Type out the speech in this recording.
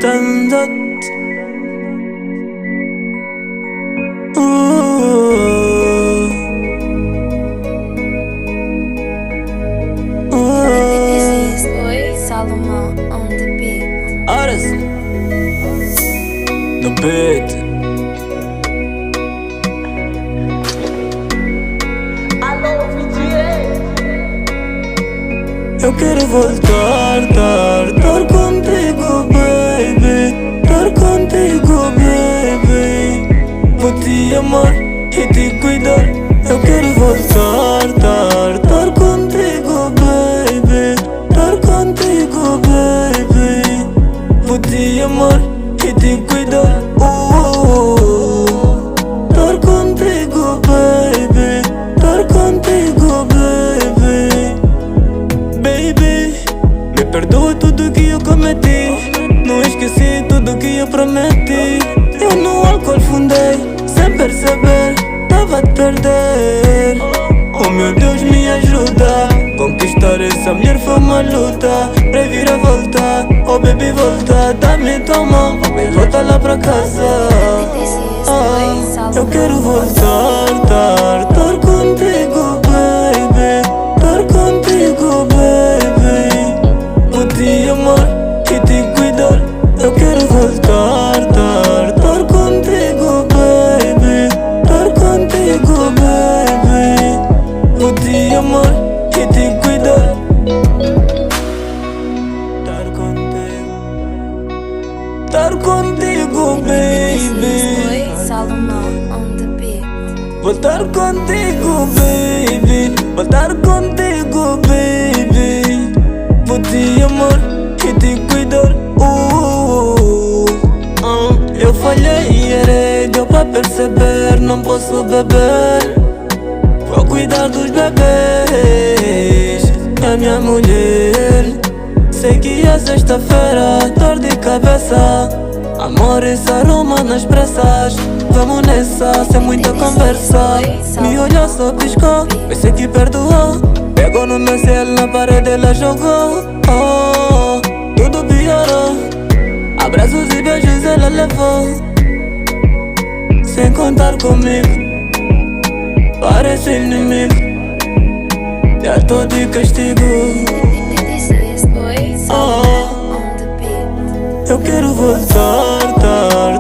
Tandat This is Oi Salomon on the beat. Horas no beat. Eu quero voltar, estar contigo, baby. Estar contigo, baby. Vou te amar e te cuidar. Eu quero voltar, estar contigo, baby. Estar contigo, baby. Vou te amar e te cuidar. Estar contigo, baby. Estar contigo, baby. Baby, me perdoa tudo que eu cometi. Não esqueci tudo que eu prometi. Eu no álcool fundei, sem perceber, tava a perder. Oh meu Deus, me ajuda. Conquistar essa mulher foi uma luta. Pra vir a voltar, oh baby volta. Dá-me tua mão, vamos voltar lá pra casa. Eu quero voltar, estar contigo, baby. Estar contigo, baby. Vou te amar e te cuidar. Eu quero voltar, estar contigo, baby. Estar contigo, baby. Vou te amar e te cuidar. Estar contigo, baby. Oi Salomon on the beat. Vou estar contigo, baby. Vou estar contigo, baby. Vou te amar e te cuidar. Eu falhei, errei, deu pra perceber. Não posso beber. Vou cuidar dos bebês. É minha mulher. Sei que é sexta-feira, dor de cabeça. Amor, esse aroma nas pressas. Vamos nessa, sem muita conversa. Me olhou, só piscou, pensei que perdoou. Pegou no meu celo, na parede ela jogou. Tudo piorou. Abraços e beijos ela levou. Sem contar comigo, parece inimigo. Já tô de castigo. This is Oi Salomon on the beat. Eu quero voltar,